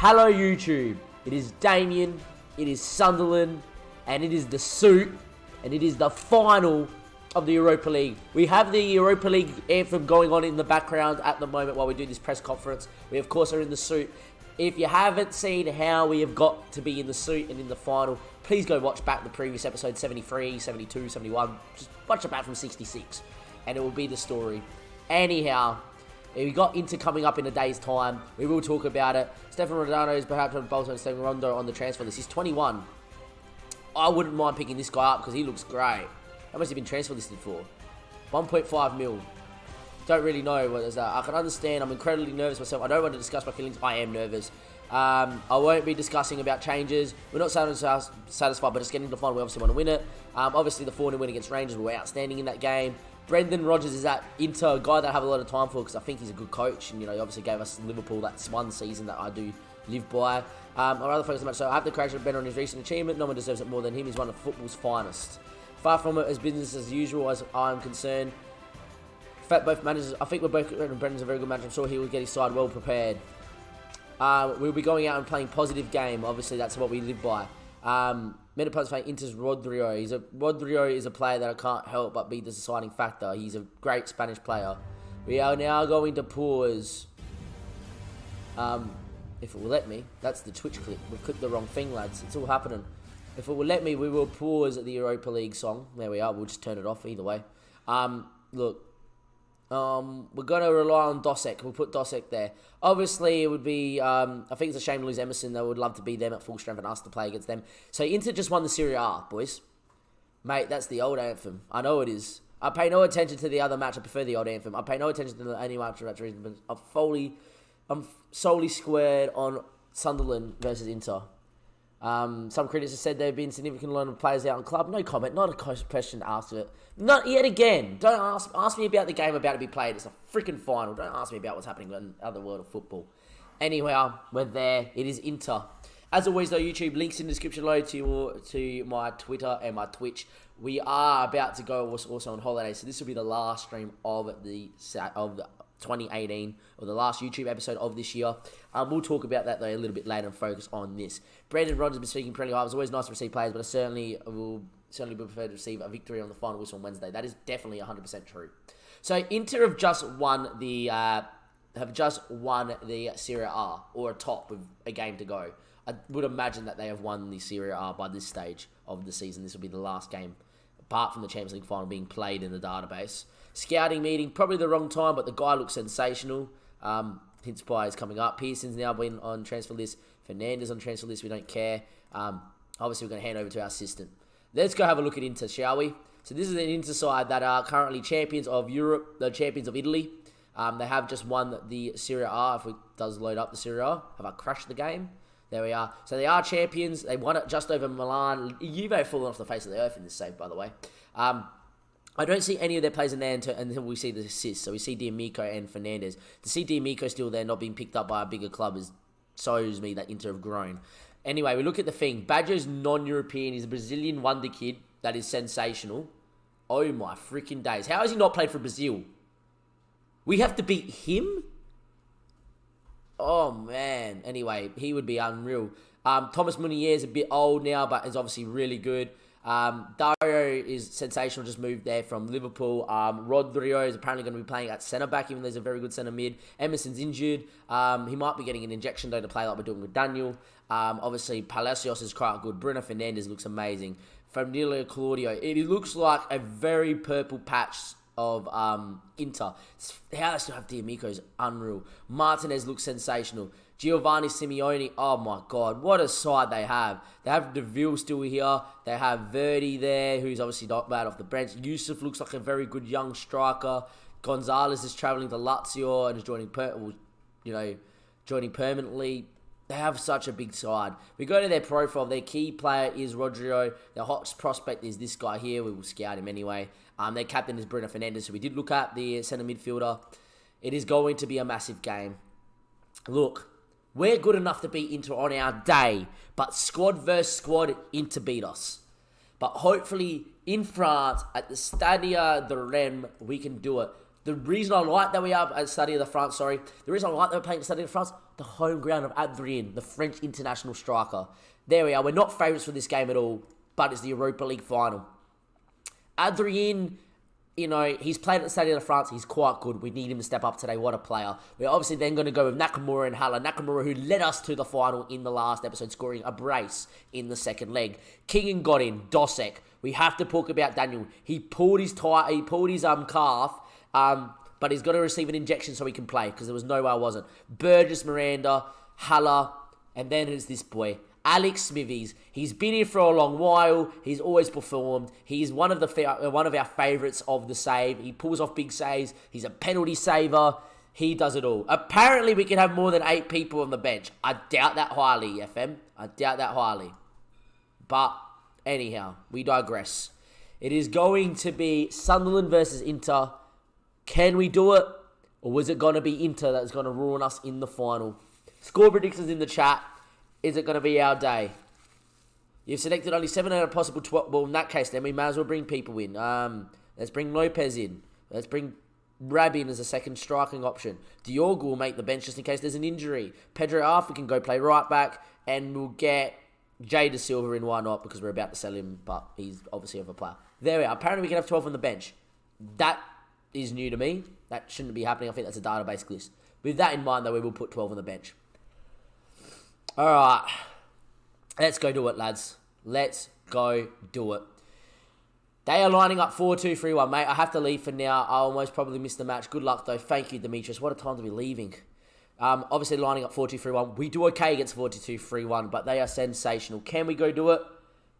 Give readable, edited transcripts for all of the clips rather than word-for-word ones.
Hello YouTube, it is Damien, it is Sunderland, and it is the suit, and it is the final of the Europa League. We have the Europa League anthem going on in the background at the moment while we do this press conference. We of course are in the suit. If you haven't seen how we have got to be in the suit and in the final, please go watch back the previous episode, 73, 72, 71, just watch it back from 66, and it will be the story. Anyhow, we got Inter coming up in a day's time. We will talk about it. Stefano Rodano is perhaps on Bolton and Steven Rondo on the transfer list. He's 21. I wouldn't mind picking this guy up because he looks great. How much has he been transfer listed for? 1.5 mil. Don't really know what is that. I can understand. I'm incredibly nervous myself. I don't want to discuss my feelings. I am nervous. I won't be discussing about changes. We're not satisfied, but just getting to the final. We obviously want to win it. Obviously, the 4-0 win against Rangers were outstanding in that game. Brendan Rodgers is at Inter, a guy that I have a lot of time for because I think he's a good coach. And, you know, he obviously gave us Liverpool. That's one season that I do live by. I'd rather focus on the match. So I have to congratulate Ben on his recent achievement. No one deserves it more than him. He's one of football's finest. Far from it as business as usual as I'm concerned. In fact, both managers, I think Brendan's a very good manager. I'm sure he will get his side well prepared. We'll be going out and playing positive game. Obviously, that's what we live by. Many players playing Inter's Rodrigo. Rodrigo is a player that I can't help but be the deciding factor. He's a great Spanish player. We are now going to pause. If it will let me. That's the Twitch clip. We've clicked the wrong thing, lads. It's all happening. If it will let me, we will pause the Europa League song. There we are. We'll just turn it off either way. Look. We're going to rely on Dosek. We'll put Dosek there. Obviously, it would be, I think it's a shame to lose Emerson. They would love to be them at full strength and us to play against them. So, Inter just won the Serie A, boys. Mate, that's the old anthem. I know it is. I pay no attention to the other match. I prefer the old anthem. I pay no attention to any match for that reason. But I'm solely squared on Sunderland versus Inter. Some critics have said there have been significant amount of players out in club. No comment, not a question to ask it. Not yet again. Don't ask me about the game about to be played. It's a freaking final. Don't ask me about what's happening in the other world of football. Anyway, we're there. It is Inter. As always, though, YouTube links in the description below to my Twitter and my Twitch. We are about to go also on holiday, so this will be the last stream of the 2018, or the last YouTube episode of this year. We'll talk about that, though, a little bit later and focus on this. Brendan Rodgers has been speaking pretty high. It was always nice to receive players, but I certainly will prefer to receive a victory on the final whistle on Wednesday. That is definitely 100% true. So, Inter have just won the Serie A, or a top with a game to go. I would imagine that they have won the Serie A by this stage of the season. This will be the last game, apart from the Champions League final being played in the database. Scouting meeting, probably the wrong time, but the guy looks sensational. Hinspire is coming up. Pearson's now been on transfer list. Fernandez on transfer list. We don't care. Obviously, we're going to hand over to our assistant. Let's go have a look at Inter, shall we? So this is an Inter side that are currently champions of Europe, the champions of Italy. They have just won the Serie A. If it does load up the Serie A, have I crashed the game? There we are. So they are champions. They won it just over Milan. Juve fallen off the face of the earth in this save, by the way. I don't see any of their players in there until we see the assists. So we see D'Amico and Fernandez. To see D'Amico still there, not being picked up by a bigger club, shows me that Inter have grown. Anyway, we look at the thing. Baggio's non-European. He's a Brazilian wonder kid that is sensational. Oh my freaking days. How has he not played for Brazil? We have to beat him? Oh, man. Anyway, he would be unreal. Thomas Meunier is a bit old now, but is obviously really good. Dario is sensational, just moved there from Liverpool. Rodrigo is apparently going to be playing at centre-back, even though he's a very good centre-mid. Emerson's injured. He might be getting an injection, though, to play like we're doing with Daniel. Obviously, Palacios is quite good. Bruno Fernandes looks amazing. Familia Claudio, it looks like a very purple patch of Inter. How they still have D'Amico is unreal. Martinez looks sensational. Giovanni Simeone, oh my God, what a side they have. They have Deville still here. They have Verdi there, who's obviously not bad off the bench. Yusuf looks like a very good young striker. Gonzalez is travelling to Lazio and is joining permanently. They have such a big side. We go to their profile. Their key player is Rodrigo. Their hot prospect is this guy here. We will scout him anyway. Their captain is Bruno Fernandes, so we did look at the centre midfielder. It is going to be a massive game. Look, we're good enough to beat Inter on our day, but squad versus squad, Inter beat us. But hopefully, in France, at the Stadia de Rennes, we can do it. The reason I like that we are at Stadia de France, the reason I like that we're playing at Stadia de France, the home ground of Adrien, the French international striker. There we are. We're not favourites for this game at all, but it's the Europa League final. Adrien, he's played at the Stade de France. He's quite good. We need him to step up today. What a player. We're obviously then going to go with Nakamura and Haller. Nakamura, who led us to the final in the last episode, scoring a brace in the second leg. King and Godin, Dosek. We have to talk about Daniel. He pulled his calf, but he's got to receive an injection so he can play, because there was no way I wasn't. Burgess, Miranda, Haller, and then there's this boy, Alex Smithies. He's been here for a long while. He's always performed. He's one of our favourites of the save. He pulls off big saves. He's a penalty saver. He does it all. Apparently, we can have more than 8 people on the bench. I doubt that highly, FM. I doubt that highly. But anyhow, we digress. It is going to be Sunderland versus Inter. Can we do it? Or was it going to be Inter that's going to ruin us in the final? Score predictions in the chat. Is it going to be our day? You've selected only 7 out of possible 12. Well, in that case, then we may as well bring people in. Let's bring Lopez in. Let's bring Rab in as a second striking option. Diogo will make the bench just in case there's an injury. Pedro Arthur can go play right back. And we'll get Jay Da Silva in. Why not? Because we're about to sell him, but he's obviously a player. There we are. Apparently, we can have 12 on the bench. That is new to me. That shouldn't be happening. I think that's a database list. With that in mind, though, we will put 12 on the bench. Alright, let's go do it, lads. Let's go do it. They are lining up 4-2-3-1, mate. I have to leave for now. I almost probably missed the match. Good luck, though. Thank you, Demetrius. What a time to be leaving. Obviously, lining up 4-2-3-1. We do okay against 4-2-3-1, but they are sensational. Can we go do it?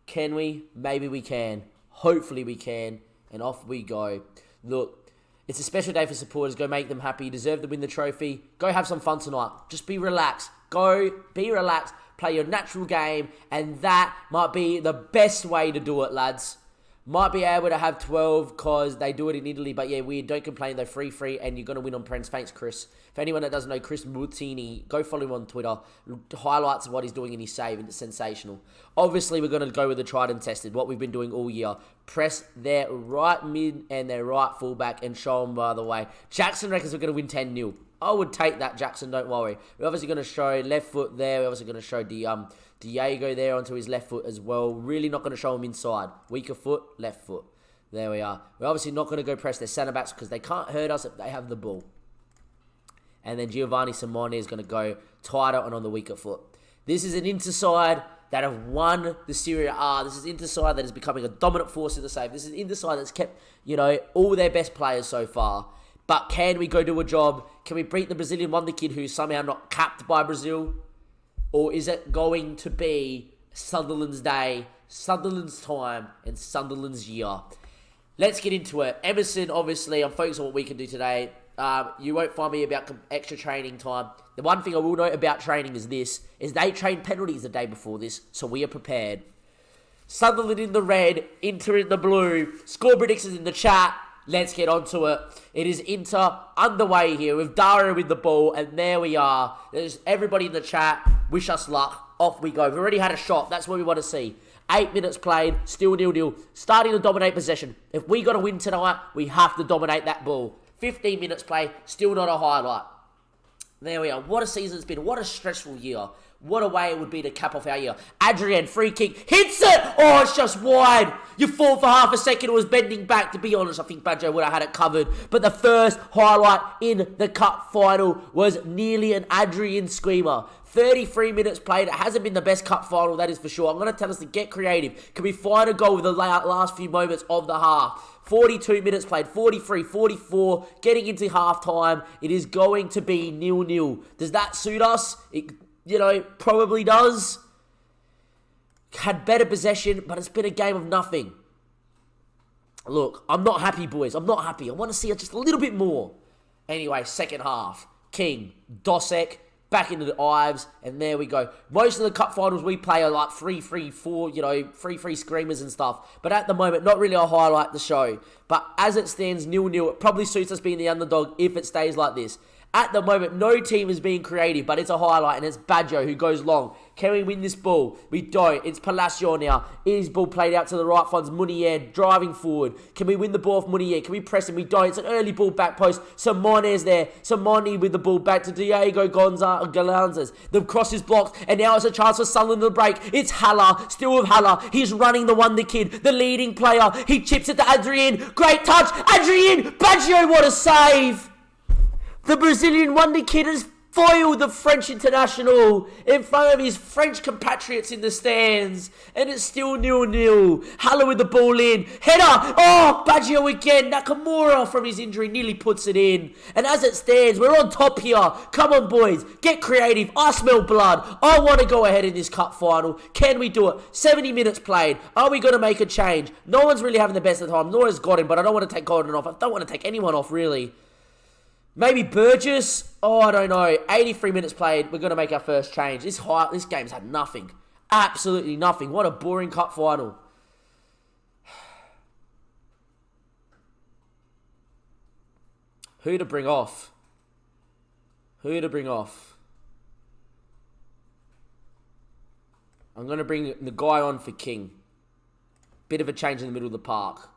Can we? Maybe we can. Hopefully we can. And off we go. Look, it's a special day for supporters. Go make them happy. You deserve to win the trophy. Go have some fun tonight. Just be relaxed. Go, be relaxed, play your natural game, and that might be the best way to do it, lads. Might be able to have 12 because they do it in Italy, but yeah, weird. Don't complain, though. Free, and you're going to win on Prens. Thanks, Chris. For anyone that doesn't know, Chris Mutini, go follow him on Twitter. Highlights of what he's doing in his save, and it's sensational. Obviously, we're going to go with the tried and tested, what we've been doing all year. Press their right mid and their right fullback and show them, by the way. Jackson reckons we're going to win 10-0. I would take that, Jackson, don't worry. We're obviously going to show left foot there. We're obviously going to show Diego there onto his left foot as well. Really not going to show him inside. Weaker foot, left foot. There we are. We're obviously not going to go press their centre-backs because they can't hurt us if they have the ball. And then Giovanni Simone is going to go tighter and on the weaker foot. This is an Inter side that have won the Serie A. This is Inter side that is becoming a dominant force in the save. This is Inter side that's kept, all their best players so far. But can we go do a job? Can we beat the Brazilian wonder kid who's somehow not capped by Brazil? Or is it going to be Sunderland's day, Sunderland's time, and Sunderland's year? Let's get into it. Emerson, obviously, I'm focused on what we can do today. You won't find me about extra training time. The one thing I will note about training is they trained penalties the day before this, so we are prepared. Sunderland in the red, Inter in the blue. Score predictions in the chat. Let's get onto it. It is Inter underway here with Dario with the ball, and there we are. There's everybody in the chat. Wish us luck. Off we go. We've already had a shot. That's what we want to see. 8 minutes played, still 0-0. Starting to dominate possession. If we got to win tonight, we have to dominate that ball. 15 minutes play, still not a highlight. There we are. What a season it's been. What a stressful year. What a way it would be to cap off our year. Adrian, free kick, hits it! Oh, it's just wide. You fall for half a second. It was bending back. To be honest, I think Badger would have had it covered. But the first highlight in the cup final was nearly an Adrian screamer. 33 minutes played. It hasn't been the best cup final, that is for sure. I'm going to tell us to get creative. Can we find a goal with the last few moments of the half? 42 minutes played, 43, 44, getting into half-time. It is going to be 0-0. Does that suit us? It, probably does. Had better possession, but it's been a game of nothing. Look, I'm not happy, boys. I'm not happy. I want to see it just a little bit more. Anyway, second half. King, Dosek, back into the Ives, and there we go. Most of the cup finals we play are like 3-3-4, 3-3 screamers and stuff. But at the moment, not really a highlight to show. But as it stands 0-0, it probably suits us being the underdog if it stays like this. At the moment, no team is being creative, but it's a highlight, and it's Badjo who goes long. Can we win this ball? We don't. It's Palacio now. His ball played out to the right, finds Munier driving forward. Can we win the ball off Munier? Can we press him? We don't. It's an early ball back post. Simone's there. Simone with the ball back to Diego Galanzas. The cross is blocked, and now it's a chance for Sunderland to break. It's Haller, still with Haller. He's running the wonder kid, the leading player. He chips it to Adrien. Great touch. Adrien! Baggio, what a save! The Brazilian wonder kid has foiled the French international in front of his French compatriots in the stands. And it's still 0-0. Haller with the ball in. Header! Oh, Baggio again. Nakamura from his injury nearly puts it in. And as it stands, we're on top here. Come on, boys. Get creative. I smell blood. I want to go ahead in this cup final. Can we do it? 70 minutes played. Are we going to make a change? No one's really having the best of the time. Nor has Godin, but I don't want to take Godin off. I don't want to take anyone off, really. Maybe Burgess? Oh, I don't know. 83 minutes played. We're going to make our first change. This game's had nothing. Absolutely nothing. What a boring cup final. Who to bring off? Who to bring off? I'm going to bring the guy on for King. Bit of a change in the middle of the park.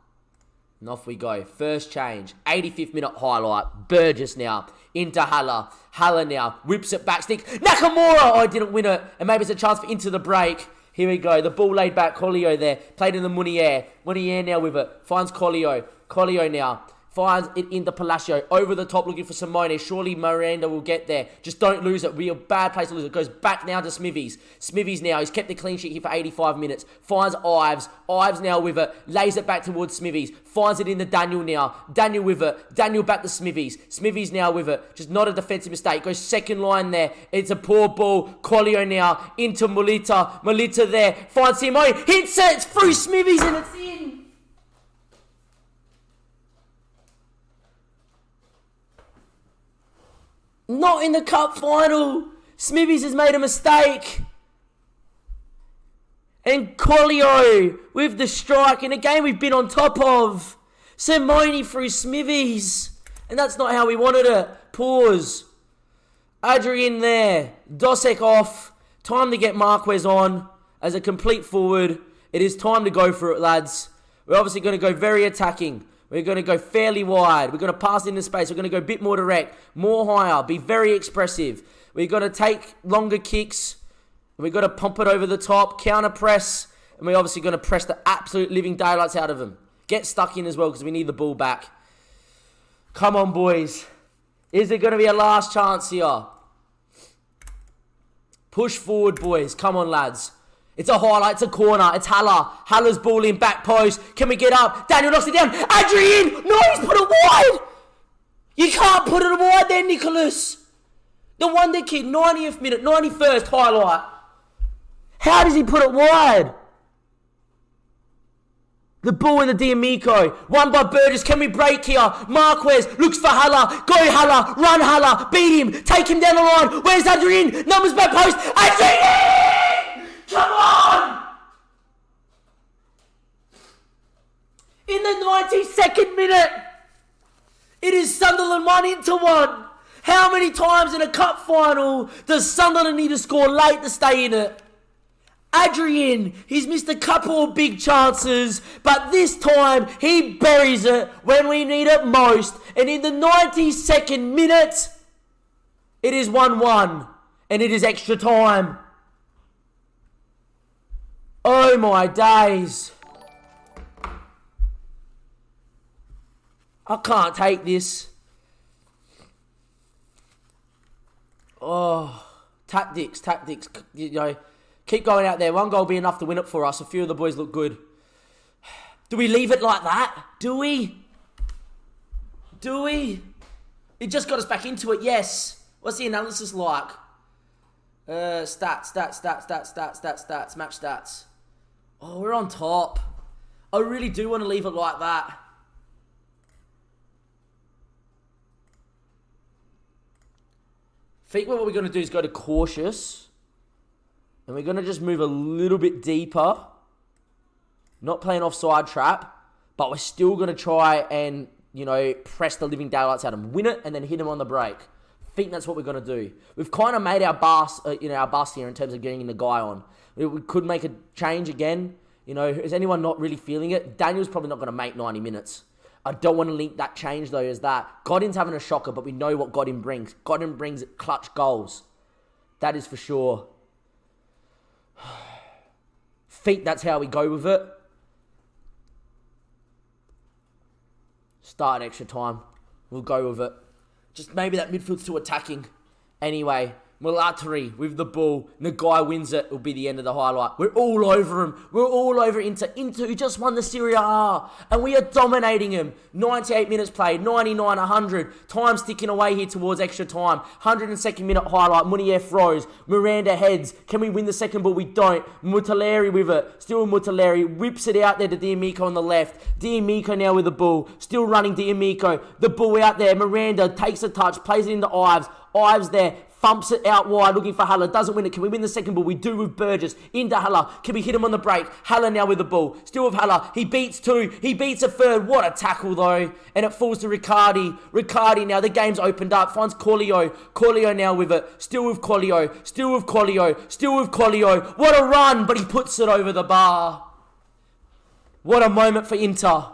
And off we go. First change. 85th minute highlight. Burgess now. Into Haller. Haller now. Whips it back. Stick. Nakamura! Oh, I didn't win it. And maybe it's a chance for into the break. Here we go. The ball laid back. Collio there. Played in the Munier. Munier now with it. Finds Collio. Collio now. Finds it into Palacio. Over the top looking for Simone. Surely Miranda will get there. Just don't lose it. Real bad place to lose it. Goes back now to Smithies. Smithies now. He's kept the clean sheet here for 85 minutes. Finds Ives. Ives now with it. Lays it back towards Smithies. Finds it into Daniel now. Daniel with it. Daniel back to Smithies. Smithies now with it. Just not a defensive mistake. Goes second line there. It's a poor ball. Collio now. Into Molita. Molita there. Finds Simone. Hits it. It's through Smithies and it's in. Not in the cup final. Smithies has made a mistake. And Collio with the strike in a game we've been on top of. Simone through Smithies. And that's not how we wanted it. Pause. Adrian there. Dosek off. Time to get Marquez on as a complete forward. It is time to go for it, lads. We're obviously going to go very attacking. We're going to go fairly wide. We're going to pass into space. We're going to go a bit more direct, more higher, be very expressive. We're going to take longer kicks. We're going to pump it over the top, counter press, and we're obviously going to press the absolute living daylights out of them. Get stuck in as well because we need the ball back. Come on, boys. Is there going to be a last chance here? Push forward, boys. Come on, lads. It's a highlight, it's a corner, it's Haller. Haller's ball in, back post. Can we get up? Daniel knocks it down. Adrien! No, he's put it wide! You can't put it wide there, Nicholas. The wonder kid, 90th minute, 91st highlight. How does he put it wide? The ball in the D'Amico. Won by Burgess. Can we break here? Marquez looks for Haller. Go Haller. Run Haller. Beat him. Take him down the line. Where's Adrien? Numbers back post. Adrien! Come on! In the 92nd minute, it is Sunderland 1-1. How many times in a cup final does Sunderland need to score late to stay in it? Adrien, he's missed a couple of big chances, but this time he buries it when we need it most. And in the 92nd minute, it is 1-1, and it is extra time. Oh my days. I can't take this. Oh, tactics. You know, keep going out there. One goal will be enough to win it for us. A few of the boys look good. Do we leave it like that? Do we? It just got us back into it, yes. What's the analysis like? Stats, match stats. Oh, we're on top. I really do want to leave it like that. I think what we're going to do is go to cautious. And we're going to just move a little bit deeper. Not playing offside trap. But we're still going to try and, you know, press the living daylights out of him. Win it and then hit him on the break. think that's what we're going to do. We've kind of made our bust here in terms of getting the guy on. We could make a change again. Is anyone not really feeling it? Daniel's probably not going to make 90 minutes. I don't want to link that change, though, as that. Godin's having a shocker, but we know what Godin brings. Godin brings clutch goals. That is for sure. Think that's how we go with it. Start at extra time. We'll go with it. Just maybe that midfield's too attacking. Anyway, Mulatari with the ball. And the guy wins it. Will be the end of the highlight. We're all over him. We're all over Inter. Inter who just won the Serie A. And we are dominating him. 98 minutes played. 99, 100. Time's ticking away here towards extra time. 102nd minute highlight. Munier throws. Miranda heads. Can we win the second ball? We don't. Mutaleri with it. Still Mutaleri. Whips it out there to D'Amico on the left. D'Amico now with the ball. Still running D'Amico. The ball out there. Miranda takes a touch. Plays it into Ives. Ives there. Thumps it out wide, looking for Haller. Doesn't win it. Can we win the second ball? We do with Burgess. Into Haller. Can we hit him on the break? Haller now with the ball. Still with Haller. He beats two. He beats a third. What a tackle, though. And it falls to Riccardi. Riccardi now. The game's opened up. Finds Corleo. Corleo now with it. Still with Corleo. Still with Corleo. Still with Corleo. What a run, but he puts it over the bar. What a moment for Inter.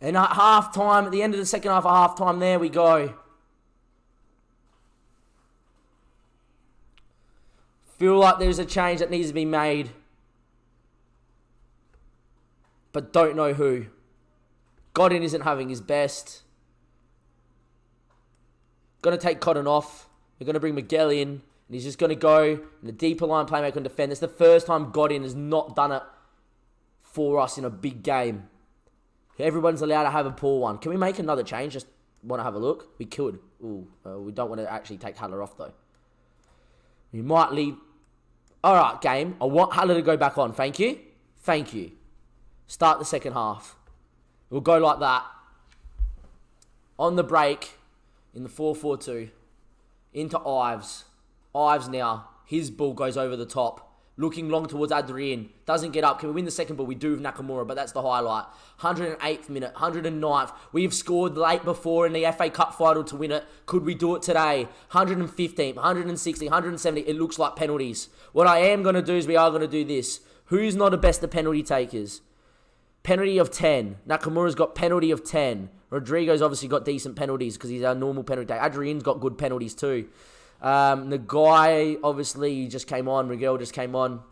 And at half-time, at the end of the second half of half-time, there we go. Feel like there's a change that needs to be made. But don't know who. Godin isn't having his best. Going to take Cotton off. They're going to bring Miguel in. And he's just going to go in the deeper line playmaker and defend. It's the first time Godin has not done it for us in a big game. Everyone's allowed to have a poor one. Can we make another change? Just want to have a look? We could. We don't want to actually take Haller off though. We might leave. All right, game. I want Haller to go back on. Thank you. Thank you. Start the second half. We'll go like that. On the break, in the 4-4-2, into Ives. Ives now. His ball goes over the top. Looking long towards Adrien. Doesn't get up. Can we win the second ball? We do with Nakamura, but that's the highlight. 108th minute. 109th. We've scored late before in the FA Cup final to win it. Could we do it today? 115th, 160, 170. It looks like penalties. What I am going to do is we are going to do this. Who's not the best of penalty takers? Penalty of 10. Nakamura's got penalty of 10. Rodrigo's obviously got decent penalties because he's our normal penalty taker. Adrian's got good penalties too. The guy, obviously, just came on. Miguel just came on.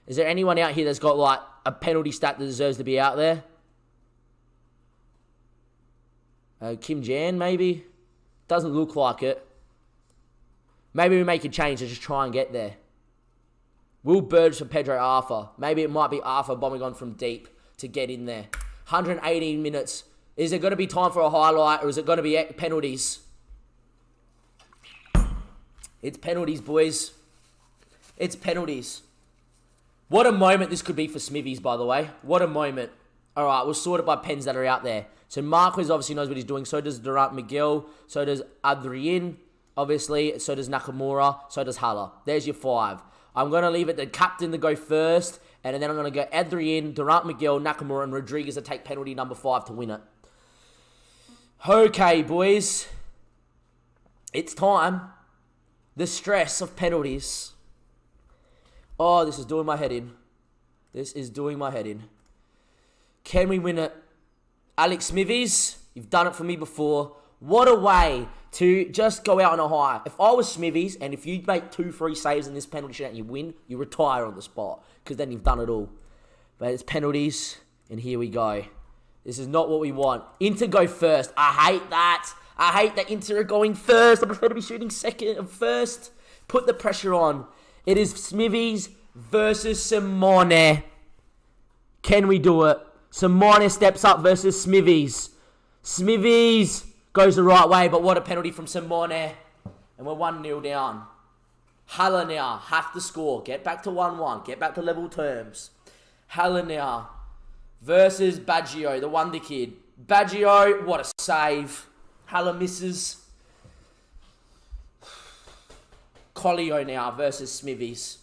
Is there anyone out here that's got, like, a penalty stat that deserves to be out there? Kim Jan, maybe? Doesn't look like it. Maybe we make a change to just try and get there. Will Burge for Pedro Arthur. Maybe it might be Arthur bombing on from deep to get in there. 118 minutes. Is it going to be time for a highlight or is it going to be penalties? It's penalties, boys. It's penalties. What a moment this could be for Smithies, by the way. What a moment. All right, we'll sort it by pens that are out there. So Marquez obviously knows what he's doing. So does Durant Miguel. So does Adrien, obviously. So does Nakamura. So does Haller. There's your 5. I'm going to leave it the captain to go first. And then I'm going to go Adrien, Durant Miguel, Nakamura, and Rodriguez to take penalty number 5 to win it. Okay, boys. It's time. The stress of penalties. Oh, this is doing my head in. This is doing my head in. Can we win it? Alex Smithies, you've done it for me before. What a way to just go out on a high. If I was Smithies, and if you make 2-3 saves in this penalty shootout and you win, you retire on the spot. Because then you've done it all. But it's penalties, and here we go. This is not what we want. Inter go first. I hate that. I hate that Inter are going first. I prefer to be shooting second and first. Put the pressure on. It is Smithies versus Simone. Can we do it? Simone steps up versus Smithies. Smithies goes the right way, but what a penalty from Simone. And we're 1-0 down. Haller now have to score. Get back to 1-1. Get back to level terms. Haller now versus Baggio, the wonder kid. Baggio, what a save. Haller misses. Collio now versus Smithies.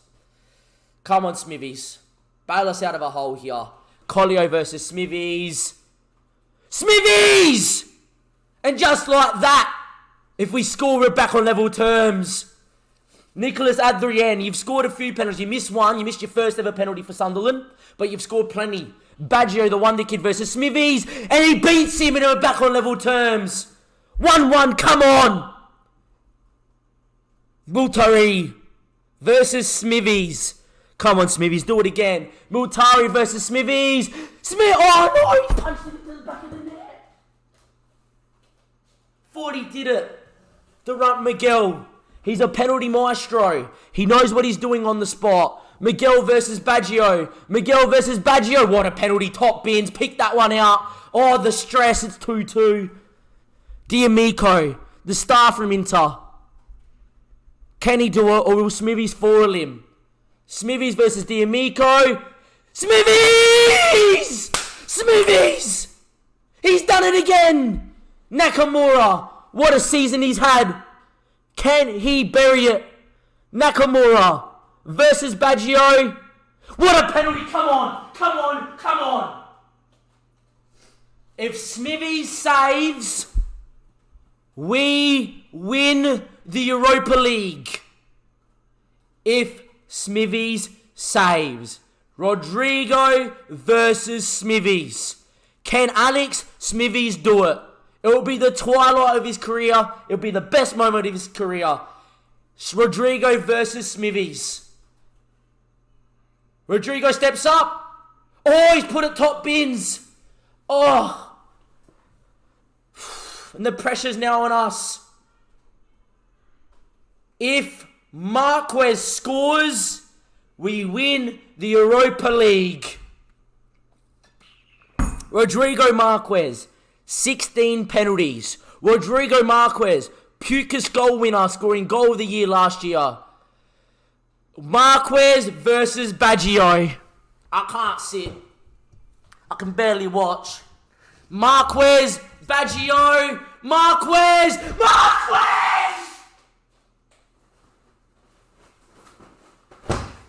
Come on, Smithies. Bail us out of a hole here. Collio versus Smithies. Smithies! And just like that, If we score, we're back on level terms. Nicholas Adrien, you've scored a few penalties. You missed one. You missed your first ever penalty for Sunderland. But you've scored plenty. Baggio, the Wonder Kid versus Smithies. And he beats him and we're back on level terms. 1-1, come on. Multari versus Smithies. Come on, Smithies, do it again. Multari versus Smithies. Smith, oh no, he punched him into the back of the net. Thought he did it. Durant Miguel. He's a penalty maestro. He knows what he's doing on the spot. Miguel versus Baggio. Miguel versus Baggio. What a penalty. Top bins. Pick that one out. Oh, the stress. It's 2-2. D'Amico, the star from Inter. Can he do it or will Smithies foil him? Smithies versus D'Amico. Smithies! Smithies! He's done it again! Nakamura. What a season he's had. Can he bury it? Nakamura versus Baggio. What a penalty. Come on. Come on. Come on. If Smithies saves, we win the Europa League. If Smithies saves. Rodrigo versus Smithies. Can Alex Smithies do it? It will be the twilight of his career. It will be the best moment of his career. Rodrigo versus Smithies. Rodrigo steps up. Oh, he's put it top bins. Oh. And the pressure's now on us. If Marquez scores, we win the Europa League. Rodrigo Marquez, 16 penalties. Rodrigo Marquez, Pukas goal winner, scoring goal of the year last year. Marquez versus Baggio. I can't sit. I can barely watch. Marquez, Baggio, Marquez, Marquez!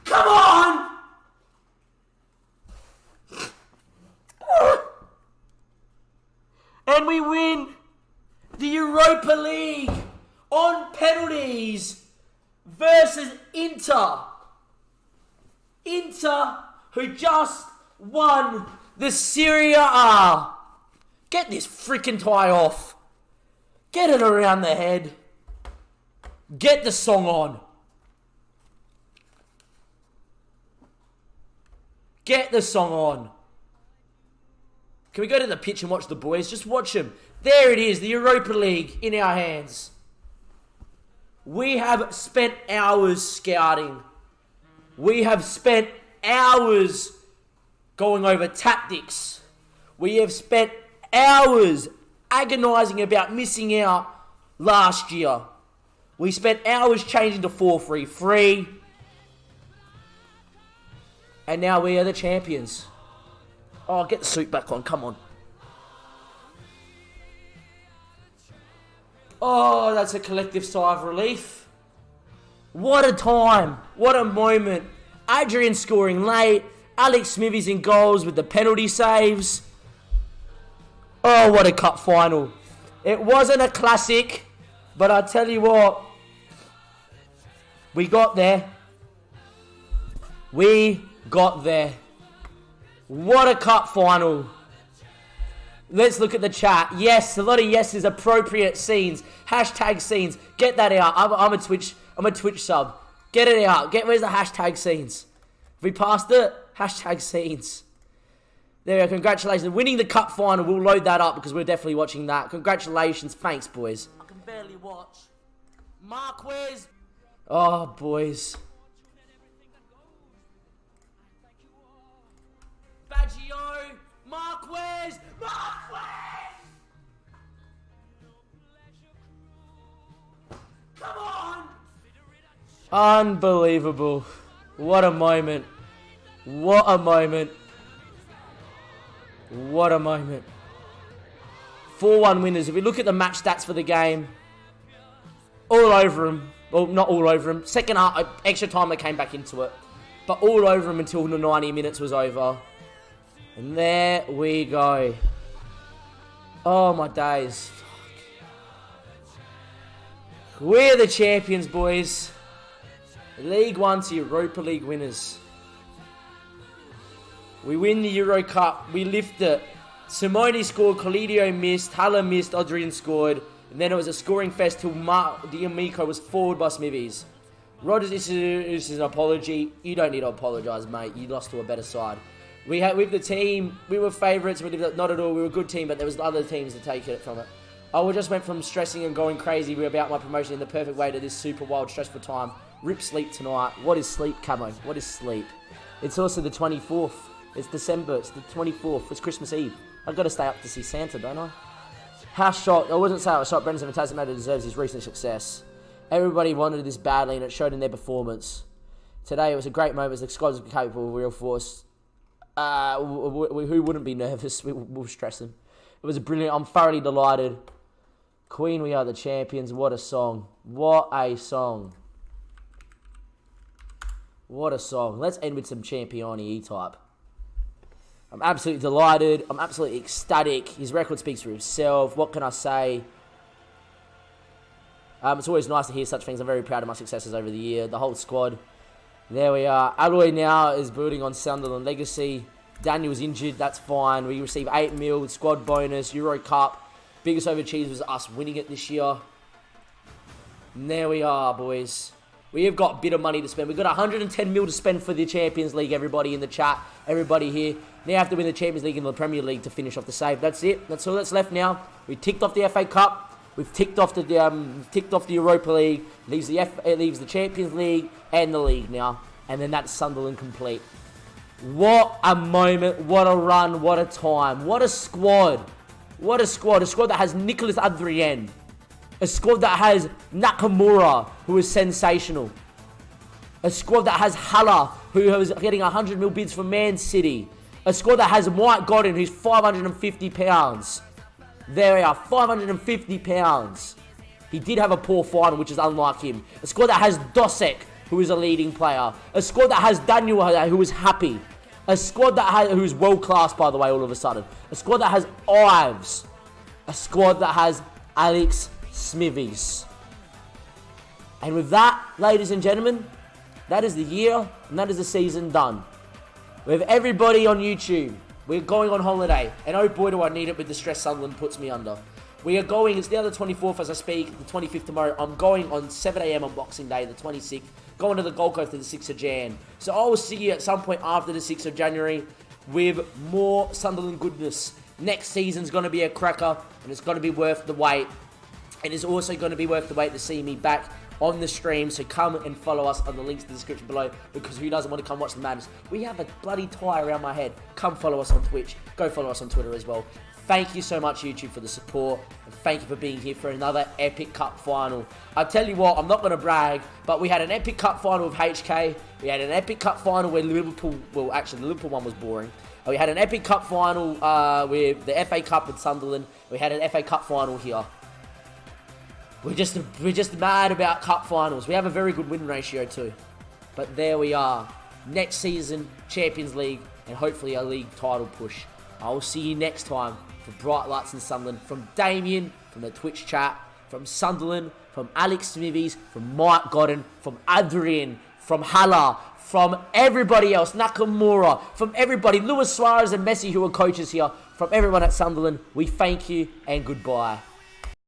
Come on! And we win the Europa League on penalties versus Inter. Inter, who just won the Serie A. Get this freaking tie off. Get it around the head. Get the song on. Get the song on. Can we go to the pitch and watch the boys? Just watch them. There it is, the Europa League in our hands. We have spent hours scouting. We have spent hours going over tactics. We have spent hours agonising about missing out last year. We spent hours changing to 4-3-3. And now we are the champions. Oh, get the suit back on, come on. Oh, that's a collective sigh of relief. What a time. What a moment. Adrian scoring late. Alex Smithies in goals with the penalty saves. Oh, what a cup final. It wasn't a classic, but I tell you what, we got there. We got there. What a cup final. Let's look at the chat. Yes, a lot of yeses, appropriate scenes. Hashtag scenes. Get that out. I'm a Twitch sub. Get it out. Where's the hashtag scenes? Have we passed it? Hashtag scenes. There we go. Congratulations. Winning the cup final. We'll load that up because we're definitely watching that. Congratulations. Thanks, boys. I can barely watch. Marquez. Oh, boys. Baggio. Marquez. Marquez. Come on. Unbelievable. What a moment. What a moment. What a moment. 4-1 winners. If we look at the match stats for the game, all over them. Well, not all over them. Second half, extra time they came back into it. But all over them until the 90 minutes was over. And there we go. Oh, my days. We're the champions, boys. League 1 to Europa League winners. We win the Euro Cup. We lift it. Simone scored, Colidio missed, Haller missed, Adrian scored. And then it was a scoring fest till D'Amico was forward by Smithies. Rodgers, this is an apology. You don't need to apologise, mate. You lost to a better side. With the team, we were favourites. Not at all. We were a good team, but there was other teams to take it from it. I just went from stressing and going crazy about my promotion in the perfect way to this super wild, stressful time. Rip sleep tonight. What is sleep, Camo? What is sleep? It's also the 24th. It's December. It's the 24th. It's Christmas Eve. I've got to stay up to see Santa, don't I? How shocked. I wasn't saying I was shocked. Brendan's a fantastic man who deserves his recent success. Everybody wanted this badly, and it showed in their performance. Today, it was a great moment. The squad was capable of real force. Who wouldn't be nervous? We were stressing. It was brilliant. I'm thoroughly delighted. Queen, we are the champions. What a song. What a song. What a song. Let's end with some Championi E-type. I'm absolutely delighted. I'm absolutely ecstatic. His record speaks for himself. What can I say? It's always nice to hear such things. I'm very proud of my successes over the year. The whole squad. There we are. Alloy now is building on Sunderland legacy. Daniel's injured. That's fine. We receive 8 mil, squad bonus, Euro Cup. Biggest overachievement was us winning it this year. And there we are, boys. We have got a bit of money to spend. We've got 110 mil to spend for the Champions League, everybody in the chat, everybody here. Now have to win the Champions League and the Premier League to finish off the save. That's it. That's all that's left now. We ticked off the FA Cup. We've ticked off the Europa League. Leaves the Champions League and the league now. And then that's Sunderland complete. What a moment. What a run. What a time. What a squad. What a squad. A squad that has Nicolas Adrien. A squad that has Nakamura, who is sensational. A squad that has Haller, who is getting 100 mil bids from Man City. A squad that has Mike Godin, who's £550. There we are, £550. He did have a poor final, which is unlike him. A squad that has Dosek, who is a leading player. A squad that has Daniel, who is happy. A squad that has, who's world class, by the way, all of a sudden. A squad that has Ives. A squad that has Alex Smithies. And with that, ladies and gentlemen, that is the year and that is the season done. With everybody on YouTube, we're going on holiday. And oh boy, do I need it with the stress Sunderland puts me under. We are going, it's now the 24th as I speak, the 25th tomorrow. I'm going on 7 a.m. on Boxing Day, the 26th. Going to the Gold Coast to the 6th of Jan. So I will see you at some point after the 6th of January with more Sunderland goodness. Next season's going to be a cracker and it's going to be worth the wait. It is also going to be worth the wait to see me back on the stream. So come and follow us on the links in the description below. Because who doesn't want to come watch the madness? We have a bloody tie around my head. Come follow us on Twitch. Go follow us on Twitter as well. Thank you so much, YouTube, for the support. And thank you for being here for another epic cup final. I tell you what, I'm not going to brag, but we had an epic cup final with HK. We had an epic cup final where Liverpool, well, actually, the Liverpool one was boring. We had an epic cup final with the FA Cup with Sunderland. We had an FA Cup final here. We're just mad about cup finals. We have a very good win ratio too. But there we are. Next season, Champions League, and hopefully a league title push. I will see you next time for Bright Lights in Sunderland. From Damien, from the Twitch chat, from Sunderland, from Alex Smithies, from Mike Godden, from Adrian, from Haller, from everybody else, Nakamura, from everybody, Luis Suarez and Messi who are coaches here, from everyone at Sunderland, we thank you and goodbye.